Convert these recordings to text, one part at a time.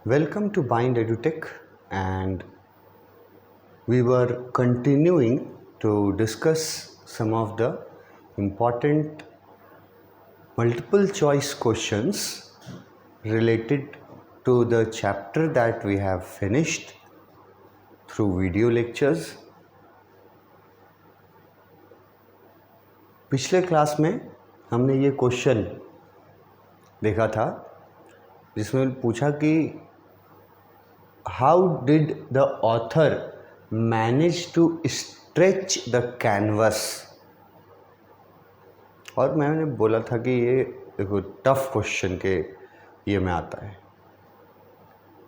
Welcome to Bind EduTech, and we were continuing to discuss some of the important multiple choice questions related to the chapter that we have finished through video lectures. पिछले class में हमने ये question देखा था जिसमें पूछा कि how did the author manage to stretch the canvas, और मैंने बोला था कि ये देखो टफ क्वेश्चन के ये में आता है।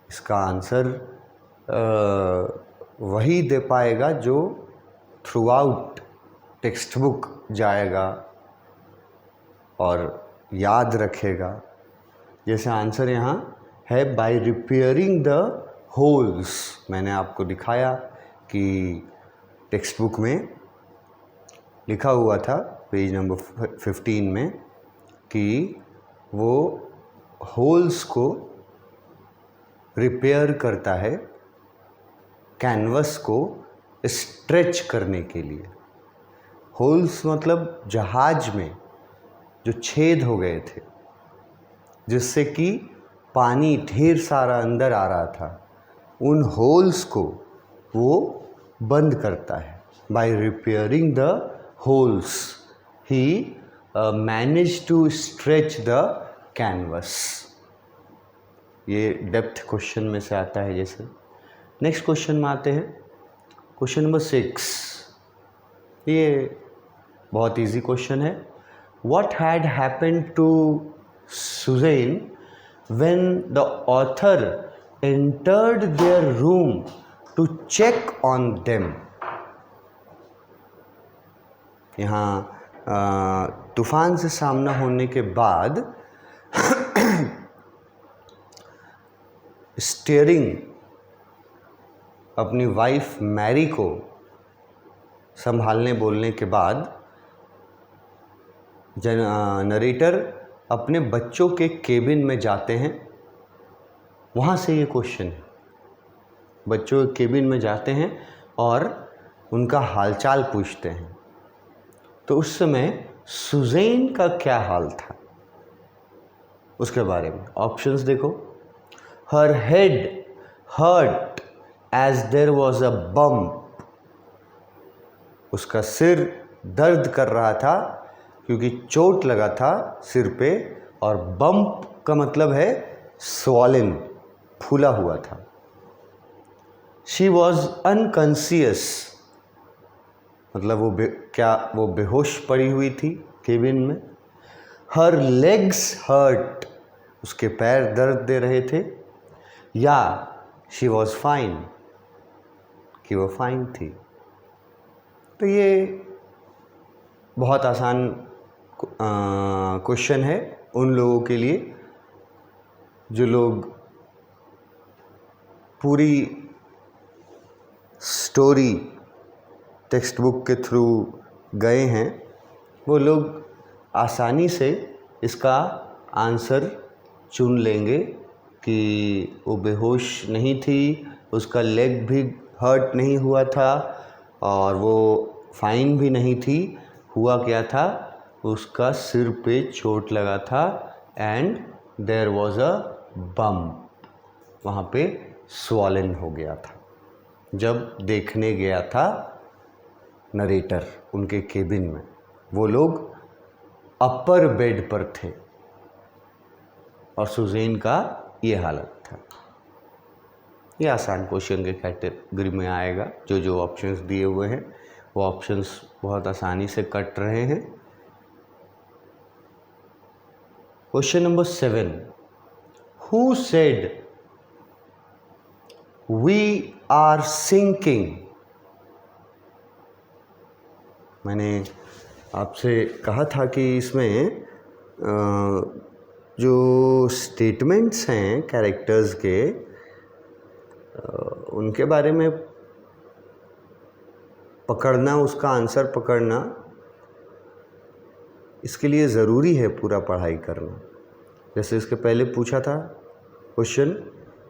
इसका आंसर वही दे पाएगा जो थ्रू आउट टेक्स्ट बुक जाएगा और याद रखेगा। जैसे आंसर यहाँ है बाय रिपेयरिंग द होल्स। मैंने आपको दिखाया कि टेक्स्ट बुक में लिखा हुआ था पेज नंबर 15 में कि वो होल्स को रिपेयर करता है कैनवस को स्ट्रेच करने के लिए। होल्स मतलब जहाज में जो छेद हो गए थे जिससे कि पानी ढेर सारा अंदर आ रहा था, उन होल्स को वो बंद करता है। बाय रिपेयरिंग द होल्स ही manage to stretch the canvas. ये डेप्थ क्वेश्चन में से आता है। जैसे नेक्स्ट क्वेश्चन में आते हैं, क्वेश्चन नंबर 6। ये बहुत इजी क्वेश्चन है। What had happened to Susan when the author entered their room to check on them? यहाँ तूफान से सामना होने के बाद स्टीयरिंग अपनी वाइफ मैरी को संभालने बोलने के बाद नरेटर अपने बच्चों के केबिन में जाते हैं। वहाँ से ये क्वेश्चन है। बच्चों के केबिन में जाते हैं और उनका हालचाल पूछते हैं। तो उस समय सुज़ैन का क्या हाल था उसके बारे में ऑप्शंस देखो। Her head hurt as there was a bump. उसका सिर दर्द कर रहा था क्योंकि चोट लगा था सिर पे, और बम्प का मतलब है स्वॉलन, फूला हुआ था। शी वॉज अनकॉन्शियस, मतलब वो बेहोश पड़ी हुई थी केबिन में। हर लेग्स हर्ट, उसके पैर दर्द दे रहे थे, या शी वॉज फाइन, कि वो फाइन थी। तो ये बहुत आसान क्वेश्चन है उन लोगों के लिए जो लोग पूरी स्टोरी टेक्स्ट बुक के थ्रू गए हैं। वो लोग आसानी से इसका आंसर चुन लेंगे कि वो बेहोश नहीं थी, उसका लेग भी हर्ट नहीं हुआ था, और वो फाइन भी नहीं थी। हुआ क्या था, उसका सिर पे चोट लगा था and there was a bump, वहाँ पे स्वॉलन हो गया था जब देखने गया था नरेटर उनके केबिन में। वो लोग अपर बेड पर थे और सुज़ैन का ये हालत था। ये आसान क्वेश्चन के कैटेगरी में आएगा। जो ऑप्शंस दिए हुए हैं वो ऑप्शंस बहुत आसानी से कट रहे हैं। Question number 7। Who said we are sinking? मैंने आपसे कहा था कि इसमें जो स्टेटमेंट्स हैं कैरेक्टर्स के, उनके बारे में पकड़ना, उसका आंसर पकड़ना, इसके लिए ज़रूरी है पूरा पढ़ाई करना। जैसे इसके पहले पूछा था क्वेश्चन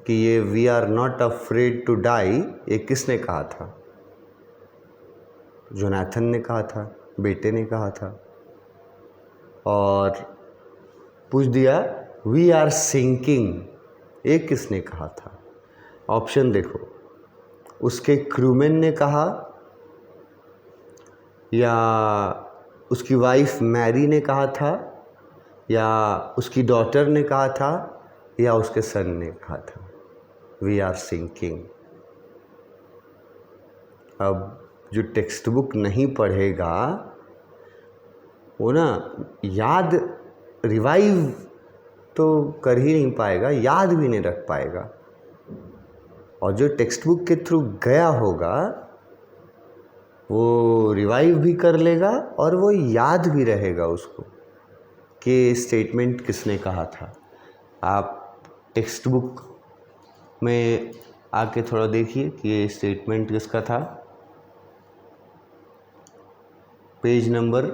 कि ये we are not afraid to die, ये किसने कहा था? जोनाथन ने कहा था, बेटे ने कहा था। और पूछ दिया वी आर सिंकिंग, ये किसने कहा था? ऑप्शन देखो, उसके क्रूमैन ने कहा, या उसकी वाइफ मैरी ने कहा था, या उसकी डॉटर ने कहा था, या उसके सन ने कहा था वी आर सिंकिंग। अब जो टेक्स्ट बुक नहीं पढ़ेगा वो ना याद रिवाइव तो कर ही नहीं पाएगा, याद भी नहीं रख पाएगा। और जो टेक्स्ट बुक के थ्रू गया होगा वो रिवाइव भी कर लेगा और वो याद भी रहेगा उसको कि स्टेटमेंट किसने कहा था। आप टेक्स्ट बुक में आके थोड़ा देखिए कि ये स्टेटमेंट किसका था। पेज नंबर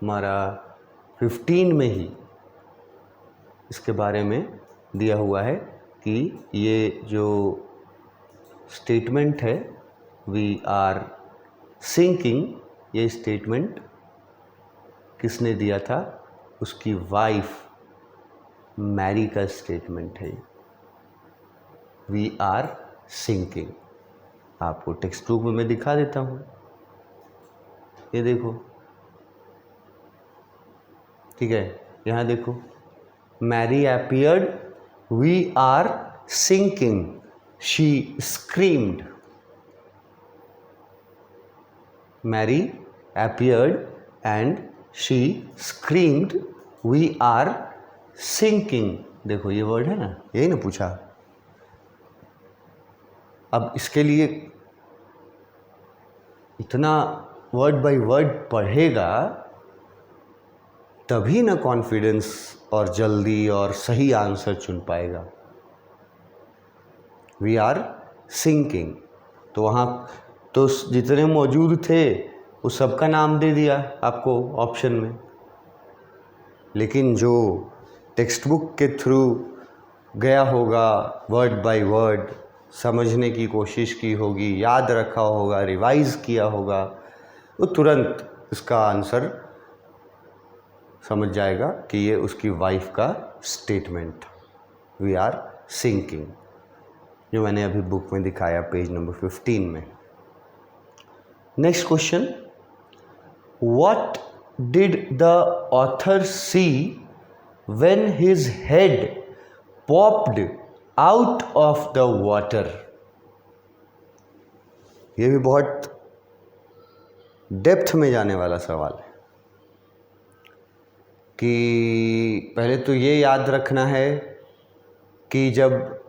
हमारा 15 में ही इसके बारे में दिया हुआ है कि ये जो स्टेटमेंट है वी आर सिंकिंग, ये स्टेटमेंट किसने दिया था? उसकी वाइफ मैरी का स्टेटमेंट है वी आर सिंकिंग। आपको टेक्स्ट बुक में मैं दिखा देता हूँ, ये देखो, ठीक है, यहाँ देखो, Mary appeared we are sinking she screamed. Mary appeared and she screamed we are sinking। देखो ये वर्ड है ना, यही ना पूछा। अब इसके लिए इतना वर्ड बाय वर्ड पढ़ेगा तभी ना कॉन्फिडेंस और जल्दी और सही आंसर चुन पाएगा। वी आर सिंकिंग, तो वहाँ तो जितने मौजूद थे उस सबका नाम दे दिया आपको ऑप्शन में, लेकिन जो टेक्स्ट बुक के थ्रू गया होगा वर्ड बाय वर्ड, समझने की कोशिश की होगी, याद रखा होगा, रिवाइज किया होगा, वो तुरंत इसका आंसर समझ जाएगा कि ये उसकी वाइफ का स्टेटमेंट था वी आर सिंकिंग, जो मैंने अभी बुक में दिखाया पेज नंबर 15 में। Next question, what did the author see when his head popped out of the water? ये भी बहुत डेप्थ में जाने वाला सवाल है कि पहले तो ये याद रखना है कि जब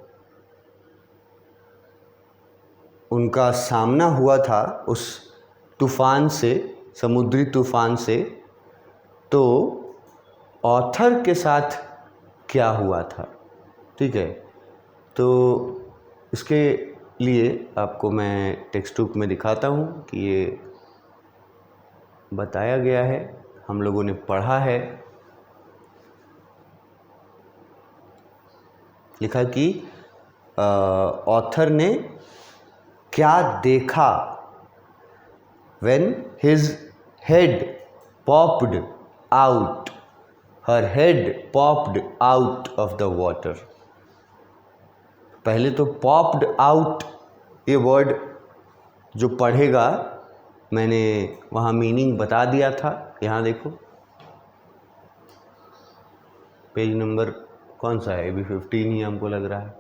उनका सामना हुआ था उस तूफान से, समुद्री तूफान से, तो ऑथर के साथ क्या हुआ था, ठीक है। तो इसके लिए आपको मैं टेक्स्ट बुक में दिखाता हूँ कि ये बताया गया है, हम लोगों ने पढ़ा है। लिखा कि ऑथर ने क्या देखा when his head popped out, her head popped out of the water। पहले तो popped out ये वर्ड जो पढ़ेगा, मैंने वहाँ मीनिंग बता दिया था। यहाँ देखो पेज नंबर कौन सा है, अभी 15 ही हमको लग रहा है,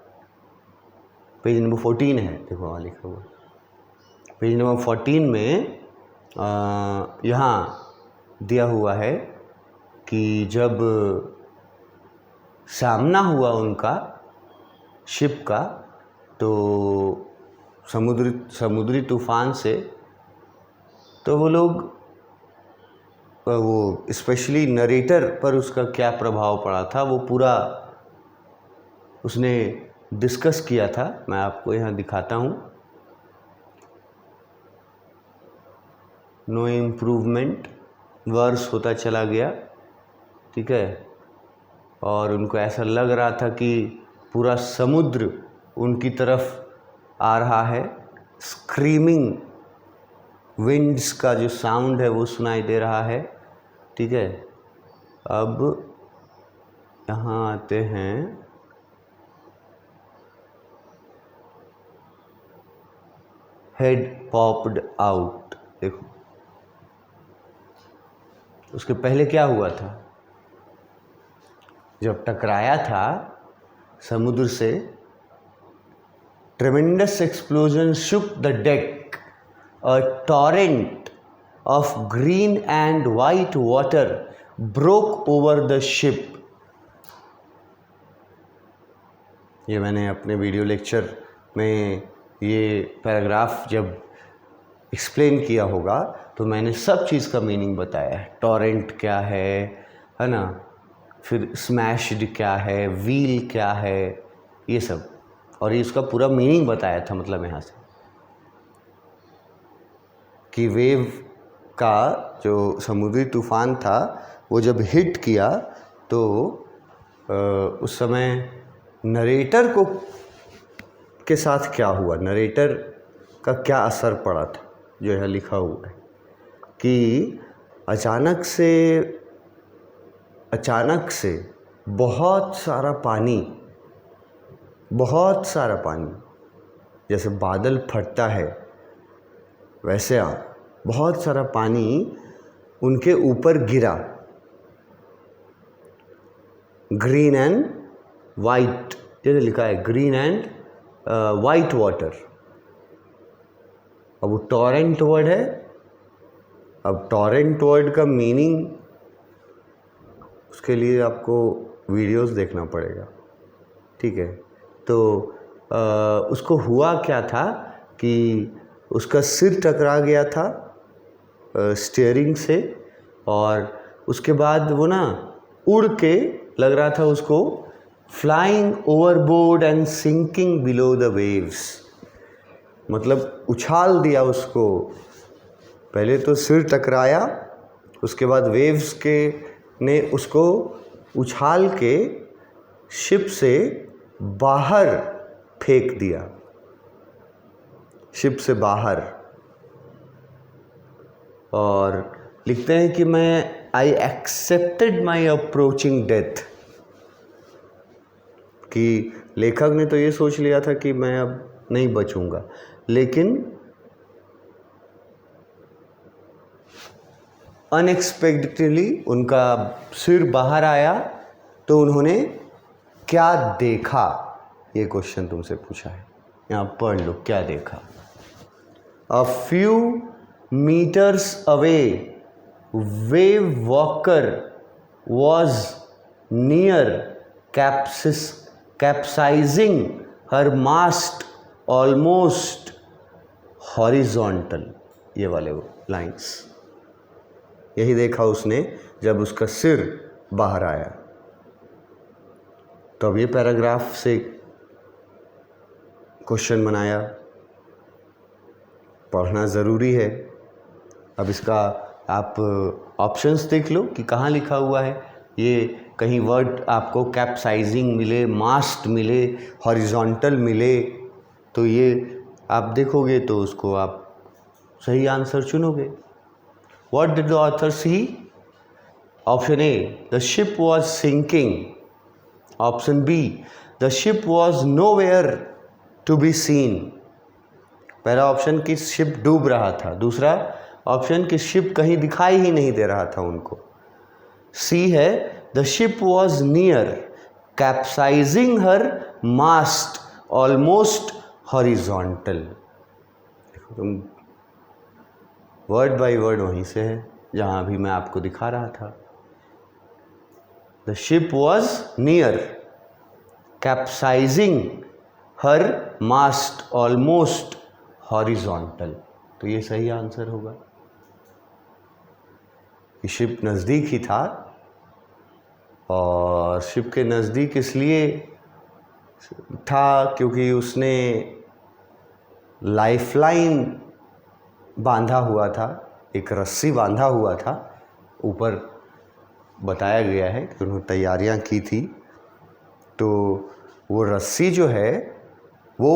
पेज नंबर 14 है, देखो वहाँ लिखा हुआ पेज नंबर 14 में यहाँ दिया हुआ है कि जब सामना हुआ उनका शिप का, तो समुद्री तूफान से, तो वो लोग, वो स्पेशली नरेटर पर उसका क्या प्रभाव पड़ा था वो पूरा उसने डिस्कस किया था। मैं आपको यहाँ दिखाता हूँ। नो इम्प्रूवमेंट वर्स होता चला गया, ठीक है, और उनको ऐसा लग रहा था कि पूरा समुद्र उनकी तरफ आ रहा है, स्क्रीमिंग विंड्स का जो साउंड है वो सुनाई दे रहा है। ठीक है, अब यहाँ आते हैं, हेड पॉप्ड आउट। देखो उसके पहले क्या हुआ था, जब टकराया था समुद्र से, ट्रेमेंडस explosion shook the deck, a torrent of green and white water broke over the ship। ये मैंने अपने वीडियो लेक्चर में ये पैराग्राफ जब एक्सप्लेन किया होगा तो मैंने सब चीज़ का मीनिंग बताया है। टॉरेंट क्या है ना, फिर स्मैश्ड क्या है, व्हील क्या है, ये सब, और ये उसका पूरा मीनिंग बताया था। मतलब यहाँ से कि वेव का जो समुद्री तूफान था वो जब हिट किया तो उस समय नरेटर को के साथ क्या हुआ, नरेटर का क्या असर पड़ा था, जो यहाँ लिखा हुआ है कि अचानक से बहुत सारा पानी जैसे बादल फटता है वैसे बहुत सारा पानी उनके ऊपर गिरा, ग्रीन एंड वाइट, जैसे लिखा है ग्रीन एंड वाइट वाटर। अब वो टॉरेंट वर्ड है, अब टॉरेंट वर्ड का मीनिंग उसके लिए आपको वीडियोस देखना पड़ेगा। ठीक है, तो उसको हुआ क्या था कि उसका सिर टकरा गया था स्टीयरिंग से, और उसके बाद वो ना उड़ के लग रहा था उसको, flying overboard and sinking below the waves. मतलब उछाल दिया उसको, पहले तो सिर टकराया, उसके बाद वेव्स के ने उसको उछाल के शिप से बाहर फेंक दिया, शिप से बाहर। और लिखते हैं कि I accepted my approaching death, कि लेखक ने तो ये सोच लिया था कि मैं अब नहीं बचूंगा, लेकिन अनएक्सपेक्टेडली उनका सिर बाहर आया तो उन्होंने क्या देखा, ये क्वेश्चन तुमसे पूछा है, यहाँ पढ़ लो क्या देखा। A few meters away, wave walker was near capsizing her mast almost horizontal। ये वाले लाइंस यही देखा उसने जब उसका सिर बाहर आया। तो अब ये पैराग्राफ से क्वेश्चन बनाया, पढ़ना ज़रूरी है। अब इसका आप ऑप्शंस देख लो कि कहाँ लिखा हुआ है। ये कहीं वर्ड आपको कैप्साइजिंग मिले, मास्ट मिले, हॉरिजॉन्टल मिले, तो ये आप देखोगे तो उसको आप सही answer चुनोगे। What did the author see? Option A, the ship was sinking. Option B, the ship was nowhere to be seen। पहला ऑप्शन कि शिप डूब रहा था, दूसरा ऑप्शन कि शिप कहीं दिखाई ही नहीं दे रहा था उनको। सी है the ship was near capsizing her mast almost horizontal. देखो तुम वर्ड बाय वर्ड वहीं से है जहाँ अभी मैं आपको दिखा रहा था। The ship was near capsizing her mast almost horizontal, तो ये सही आंसर होगा कि शिप नज़दीक ही था। और शिप के नज़दीक इसलिए था क्योंकि उसने लाइफलाइन बांधा हुआ था, एक रस्सी बांधा हुआ था। ऊपर बताया गया है कि उन्होंने तैयारियां की थी, तो वो रस्सी जो है वो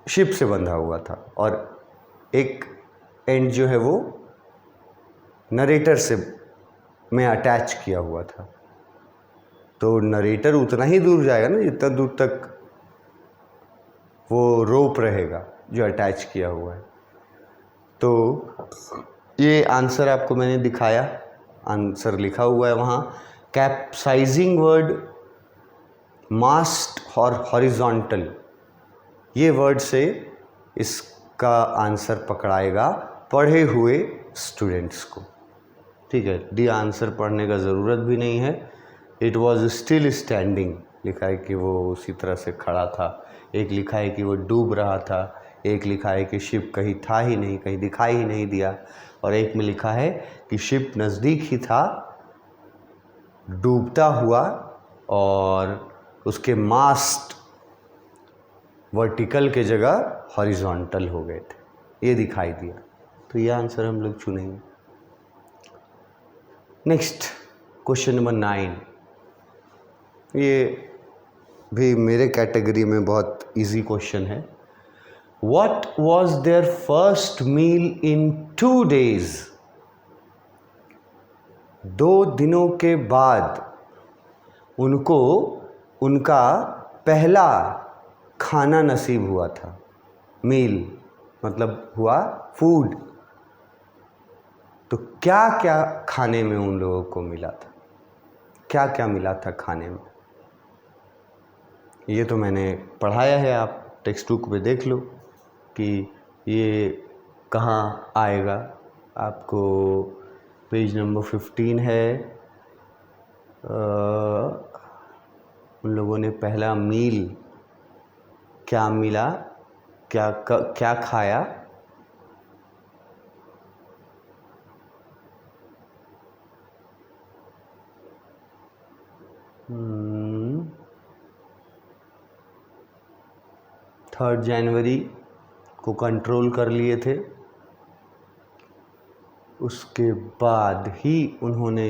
शिप से बंधा हुआ था और एक एंड जो है वो नरेटर से में अटैच किया हुआ था। तो नरेटर उतना ही दूर जाएगा ना जितना दूर तक वो रोप रहेगा जो अटैच किया हुआ है। तो ये आंसर आपको मैंने दिखाया, आंसर लिखा हुआ है वहाँ। कैप्साइजिंग वर्ड, मास्ट और हॉरिजॉन्टल, ये वर्ड से इसका आंसर पकड़ाएगा पढ़े हुए स्टूडेंट्स को। ठीक है, डी आंसर पढ़ने का ज़रूरत भी नहीं है। इट वॉज स्टिल स्टैंडिंग लिखा है कि वो उसी तरह से खड़ा था, एक लिखा है कि वो डूब रहा था, एक लिखा है कि शिप कहीं था ही नहीं, कहीं दिखाई ही नहीं दिया, और एक में लिखा है कि शिप नज़दीक ही था, डूबता हुआ और उसके मास्ट वर्टिकल के जगह हॉरिजॉन्टल हो गए थे, ये दिखाई दिया। तो ये आंसर हम लोग चुनेंगे। नेक्स्ट क्वेश्चन नंबर 9, ये भी मेरे कैटेगरी में बहुत इजी क्वेश्चन है। What was their first meal in 2 days? 2 दिनों के बाद उनको उनका पहला खाना नसीब हुआ था। मील मतलब हुआ फूड। तो क्या क्या खाने में उन लोगों को मिला था, क्या क्या मिला था खाने में, ये तो मैंने पढ़ाया है, आप टेक्स्ट बुक में देख लो कि ये कहाँ आएगा। आपको पेज नंबर 15 है। उन लोगों ने पहला मील क्या मिला, क्या खाया। थर्ड जनवरी को कंट्रोल कर लिए थे, उसके बाद ही उन्होंने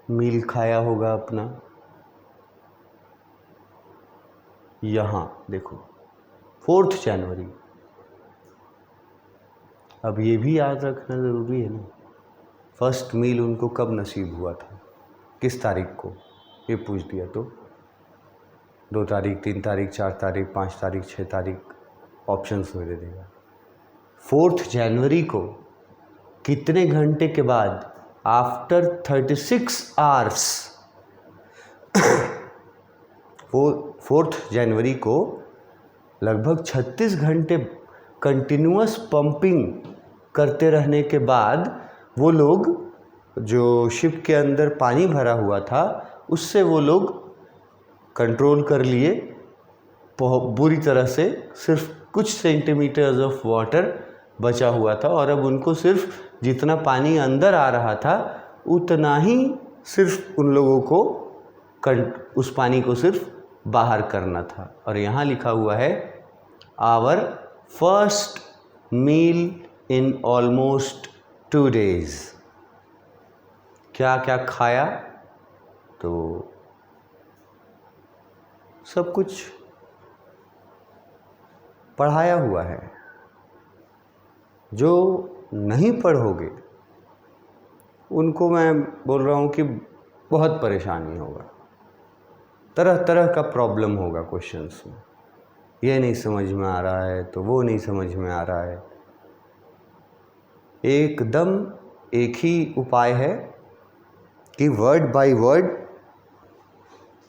मील खाया होगा अपना। यहाँ देखो 4 जनवरी, अब ये भी याद रखना ज़रूरी है ना, फर्स्ट मील उनको कब नसीब हुआ था, किस तारीख को, ये पूछ दिया तो 2 तारीख, 3 तारीख, 4 तारीख, 5 तारीख, 6 तारीख, ऑप्शंस में दे देगा। 4 जनवरी को कितने घंटे के बाद, आफ्टर 36 आवर्स, 4 जनवरी को लगभग 36 घंटे कंटिन्यूअस पंपिंग करते रहने के बाद वो लोग, जो शिप के अंदर पानी भरा हुआ था उससे वो लोग कंट्रोल कर लिए बुरी तरह से, सिर्फ कुछ सेंटीमीटर्स ऑफ वाटर बचा हुआ था और अब उनको सिर्फ जितना पानी अंदर आ रहा था उतना ही सिर्फ उन लोगों को उस पानी को सिर्फ बाहर करना था। और यहाँ लिखा हुआ है our first meal in almost 2 days। क्या क्या खाया, तो सब कुछ पढ़ाया हुआ है। जो नहीं पढ़ोगे उनको मैं बोल रहा हूँ कि बहुत परेशानी होगा, तरह तरह का प्रॉब्लम होगा क्वेश्चंस में। ये नहीं समझ में आ रहा है तो वो नहीं समझ में आ रहा है। एकदम एक ही उपाय है कि वर्ड बाय वर्ड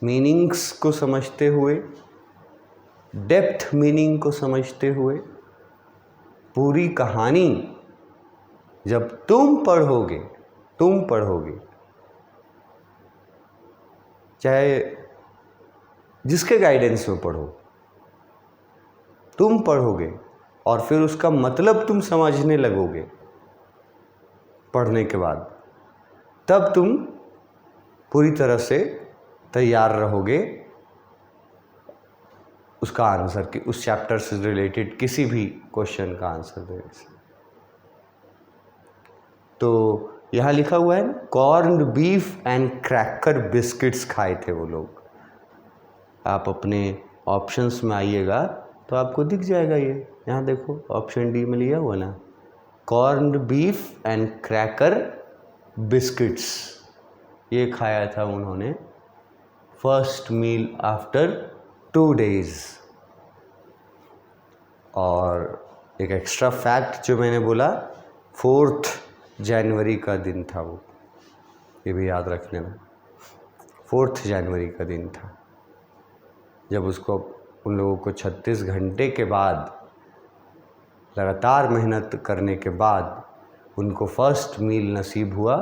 मीनिंग्स को समझते हुए, डेप्थ मीनिंग को समझते हुए, पूरी कहानी जब तुम पढ़ोगे चाहे जिसके गाइडेंस में पढ़ो, तुम पढ़ोगे और फिर उसका मतलब तुम समझने लगोगे पढ़ने के बाद, तब तुम पूरी तरह से तैयार रहोगे उसका आंसर कि उस चैप्टर से रिलेटेड किसी भी क्वेश्चन का आंसर देने से। तो यहाँ लिखा हुआ है corn beef and cracker biscuits खाए थे वो लोग। आप अपने ऑप्शंस में आइएगा तो आपको दिख जाएगा ये, यहाँ देखो ऑप्शन डी में लिया हुआ ना, corn beef and cracker biscuits, ये खाया था उन्होंने फर्स्ट मील आफ्टर 2 days। और एक एक्स्ट्रा फैक्ट जो मैंने बोला, 4 जनवरी का दिन था वो, ये भी याद रख लेना, 4 जनवरी का दिन था जब उसको उन लोगों को 36 घंटे के बाद लगातार मेहनत करने के बाद उनको फर्स्ट मील नसीब हुआ,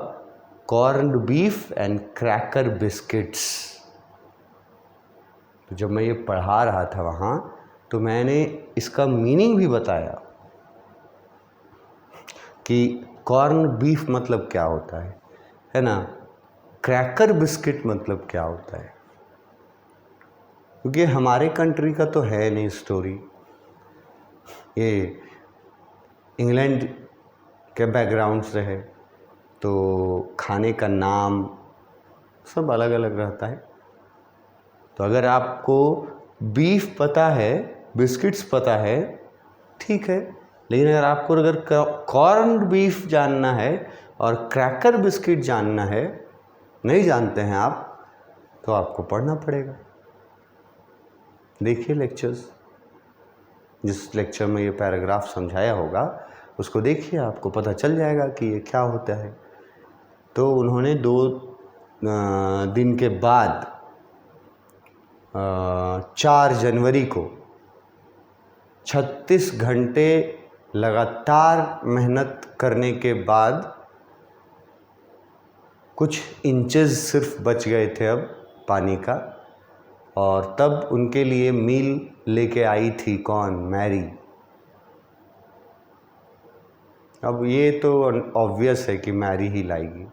कॉर्न्ड बीफ एंड क्रैकर बिस्किट्स। तो जब मैं ये पढ़ा रहा था वहाँ तो मैंने इसका मीनिंग भी बताया कि कॉर्न बीफ मतलब क्या होता है ना, क्रैकर बिस्किट मतलब क्या होता है, क्योंकि हमारे कंट्री का तो है नहीं स्टोरी, ये इंग्लैंड के बैकग्राउंड से है, तो खाने का नाम सब अलग अलग रहता है। तो अगर आपको बीफ पता है, बिस्किट्स पता है, ठीक है, लेकिन अगर कॉर्न बीफ जानना है और क्रैकर बिस्किट जानना है, नहीं जानते हैं आप, तो आपको पढ़ना पड़ेगा। देखिए लेक्चर्स, जिस लेक्चर में ये पैराग्राफ समझाया होगा उसको देखिए, आपको पता चल जाएगा कि ये क्या होता है। तो उन्होंने 2 दिन के बाद 4 जनवरी को 36 घंटे लगातार मेहनत करने के बाद कुछ इंचेस सिर्फ बच गए थे अब पानी का, और तब उनके लिए मील लेके आई थी कौन, मैरी। अब ये तो ऑब्वियस है कि मैरी ही लाएगी,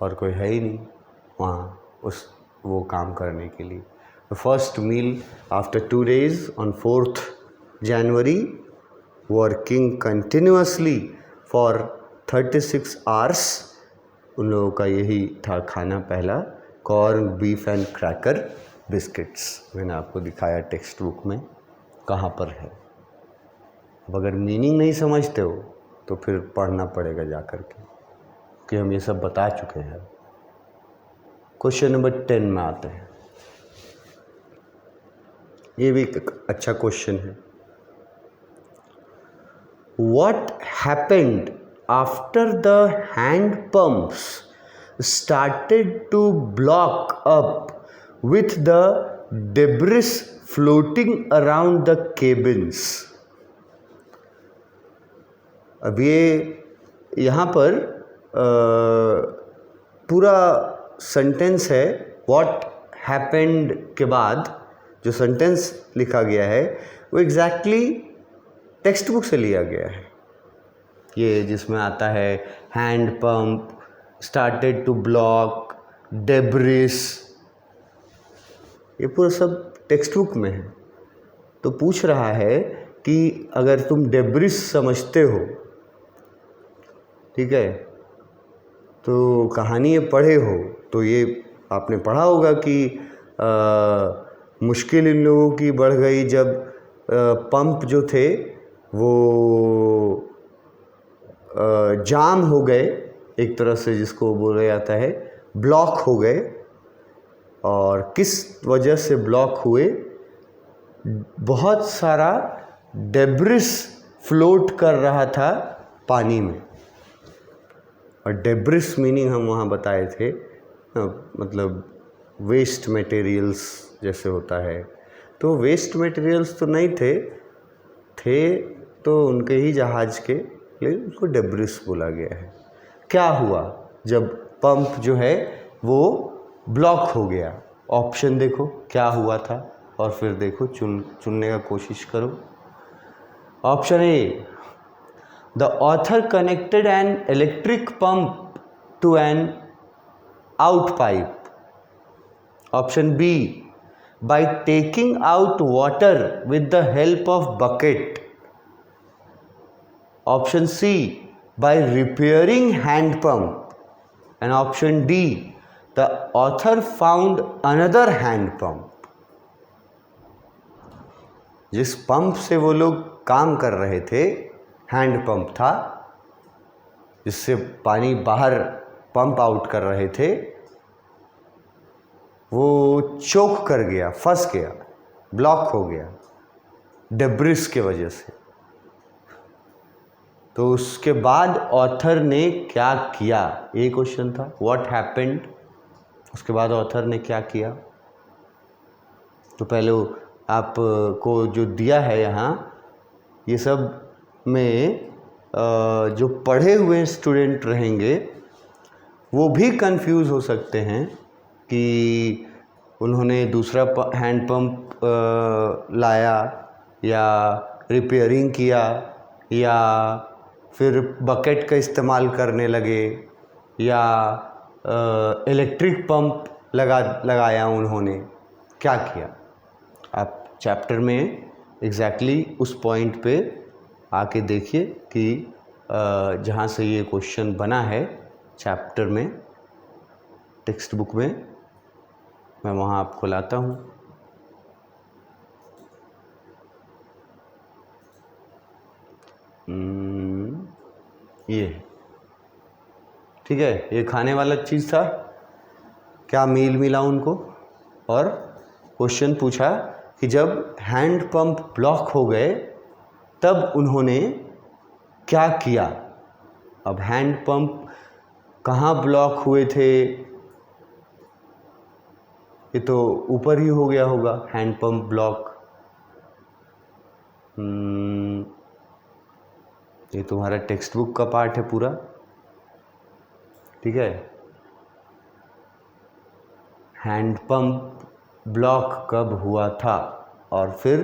और कोई है ही नहीं वहाँ वो काम करने के लिए। The first meal after 2 days on 4th January, working continuously for 36 hours, उन लोगों का यही था खाना पहला, corn beef and cracker biscuits. मैंने आपको दिखाया टेक्स्ट बुक में कहाँ पर है। अब अगर मीनिंग नहीं समझते हो तो फिर पढ़ना पड़ेगा जा कर के, कि हम ये सब बता चुके हैं। क्वेश्चन नंबर 10 में आते हैं। ये भी एक अच्छा क्वेश्चन है। What happened after the hand pumps started to block up with the debris floating around the cabins? अब ये यहाँ पर पूरा सेंटेंस है, व्हाट हैपेंड के बाद जो सेंटेंस लिखा गया है वो एग्जैक्टली टेक्स्ट बुक से लिया गया है। ये जिसमें आता है hand pump started to block, debris, ये पूरा सब टेक्स्ट बुक में है। तो पूछ रहा है कि अगर तुम डेब्रिस समझते हो, ठीक है, तो कहानी ये पढ़े हो तो ये आपने पढ़ा होगा कि मुश्किल इन लोगों की बढ़ गई जब पंप जो थे वो जाम हो गए, एक तरह से जिसको बोला जाता है ब्लॉक हो गए। और किस वजह से ब्लॉक हुए, बहुत सारा डेब्रिस फ्लोट कर रहा था पानी में। और डेब्रिस मीनिंग हम वहाँ बताए थे, मतलब वेस्ट मटेरियल्स जैसे होता है। तो वेस्ट मटेरियल्स तो नहीं थे तो उनके ही जहाज़ के, लेकिन उसको डेब्रिस बोला गया है। क्या हुआ जब पंप जो है वो ब्लॉक हो गया? ऑप्शन देखो क्या हुआ था और फिर देखो चुनने का कोशिश करो। Option A, the author connected an electric pump to an out pipe. Option B, by taking out water with the help of bucket. Option C, by repairing hand pump. And option D, the author found another hand pump. जिस pump से वो लोग काम कर रहे थे, hand pump था, जिससे पानी बाहर पंप आउट कर रहे थे, वो चोक कर गया, फंस गया, ब्लॉक हो गया डेब्रिस के वजह से। तो उसके बाद ऑथर ने क्या किया, ये क्वेश्चन था, व्हाट हैपेंड। उसके बाद ऑथर ने क्या किया। तो पहले आपको जो दिया है यहाँ, ये सब में जो पढ़े हुए स्टूडेंट रहेंगे वो भी कंफ्यूज हो सकते हैं कि उन्होंने दूसरा हैंड पंप लाया या रिपेयरिंग किया या फिर बकेट का इस्तेमाल करने लगे या इलेक्ट्रिक पंप लगाया उन्होंने, क्या किया। आप चैप्टर में एग्जैक्टली उस पॉइंट पे आके देखिए कि जहाँ से ये क्वेश्चन बना है चैप्टर में, टेक्स्ट बुक में, मैं वहाँ आपको लाता हूँ। ये ठीक है, ये खाने वाला चीज़ था, क्या मील मिला उनको, और क्वेश्चन पूछा कि जब हैंड पंप ब्लॉक हो गए तब उन्होंने क्या किया। अब हैंड पंप कहाँ ब्लॉक हुए थे, ये तो ऊपर ही हो गया होगा हैंड पंप ब्लॉक। ये तुम्हारा टेक्स्ट बुक का पार्ट है पूरा, ठीक है। हैंड पंप ब्लॉक कब हुआ था और फिर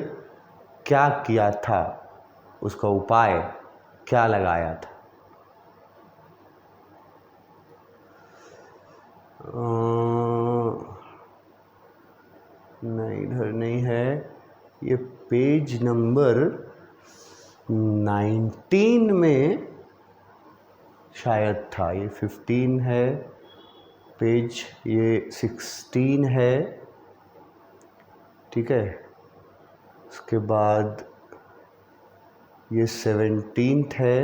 क्या किया था, उसका उपाय क्या लगाया था। नहीं, इधर नहीं है, ये पेज नंबर 19 में शायद था, ये 15 है पेज, ये 16 है, ठीक है। उसके बाद ये 17 है,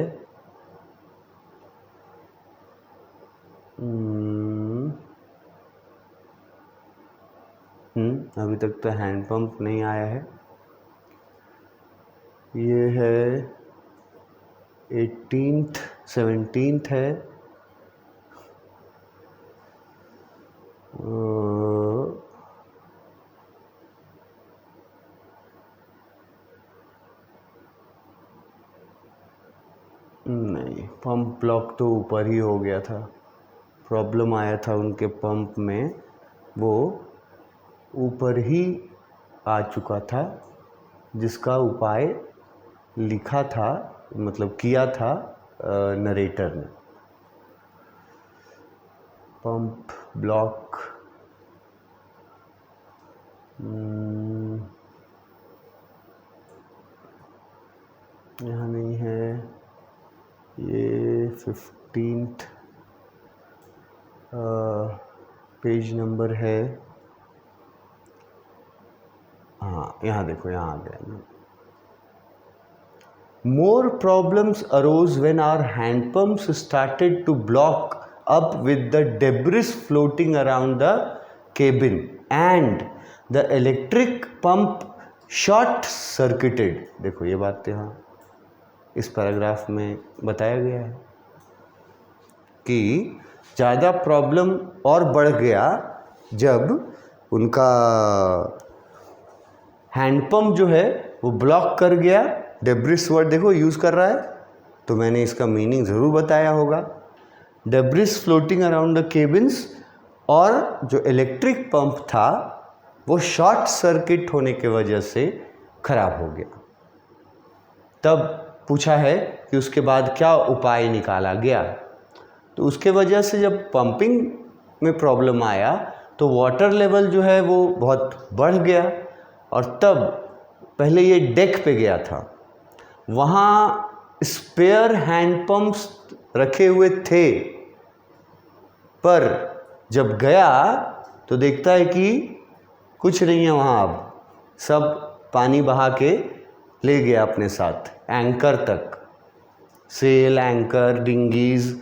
अभी तक तो हैंड पंप नहीं आया है। ये है 18th 17th है, नहीं, पंप ब्लॉक तो ऊपर ही हो गया था, प्रॉब्लम आया था उनके पंप में, वो ऊपर ही आ चुका था, जिसका उपाय लिखा था, मतलब किया था नरेटर ने। पंप ब्लॉक, यहाँ नहीं है, ये 15th पेज नंबर है, हाँ यहाँ देखो, यहाँ आ गया। More problems arose when our hand pumps started to block up with the debris floating around the cabin and the electric pump short circuited। देखो ये बात यहाँ इस पैराग्राफ में बताया गया है कि ज़्यादा प्रॉब्लम और बढ़ गया जब उनका हैंडपम्प जो है वो ब्लॉक कर गया। डेब्रिस वर्ड देखो यूज़ कर रहा है, तो मैंने इसका मीनिंग ज़रूर बताया होगा। Debris floating around the cabins, और जो इलेक्ट्रिक पंप था वो शॉर्ट सर्किट होने के वजह से ख़राब हो गया। तब पूछा है कि उसके बाद क्या उपाय निकाला गया। तो उसके वजह से जब पंपिंग में प्रॉब्लम आया तो वाटर लेवल जो है वो बहुत बढ़ गया, और तब पहले ये डेक पे गया था, वहाँ स्पेयर हैंड पंप्स रखे हुए थे, पर जब गया तो देखता है कि कुछ नहीं है वहाँ, अब सब पानी बहा के ले गया अपने साथ, एंकर तक, सेल, एंकर, डिंगीज,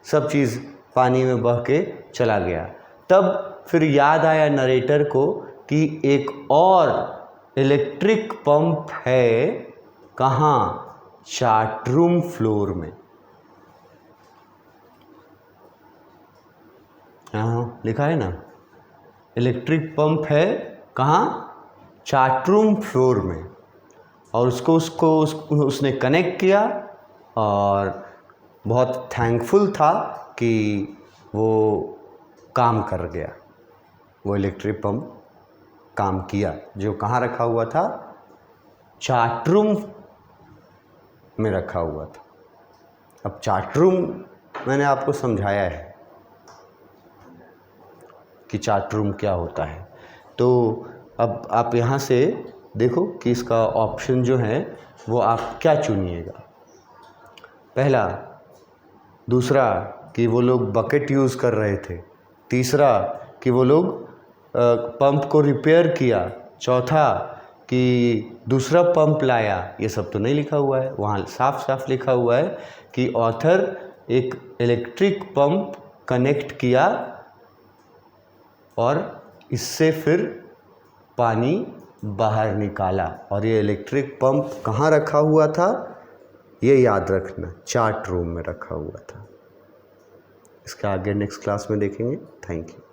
सब चीज़ पानी में बह के चला गया। तब फिर याद आया नरेटर को कि एक और इलेक्ट्रिक पंप है, कहाँ? चार्ट रूम फ्लोर में। हाँ लिखा है ना, इलेक्ट्रिक पंप है कहाँ? चार्ट रूम फ्लोर में। और उसने कनेक्ट किया और बहुत थैंकफुल था कि वो काम कर गया, वो इलेक्ट्रिक पंप काम किया, जो कहाँ रखा हुआ था? चार्ट रूम में रखा हुआ था। अब चार्ट रूम मैंने आपको समझाया है कि चार्ट रूम क्या होता है। तो अब आप यहाँ से देखो कि इसका ऑप्शन जो है वो आप क्या चुनिएगा। पहला, दूसरा कि वो लोग बकेट यूज़ कर रहे थे, तीसरा कि वो लोग पंप को रिपेयर किया, चौथा कि दूसरा पंप लाया। ये सब तो नहीं लिखा हुआ है, वहाँ साफ साफ लिखा हुआ है कि ऑथर एक इलेक्ट्रिक पंप कनेक्ट किया और इससे फिर पानी बाहर निकाला। और ये इलेक्ट्रिक पंप कहाँ रखा हुआ था? ये याद रखना, चार्ट रूम में रखा हुआ था। इसका आगे नेक्स्ट क्लास में देखेंगे। Thank you.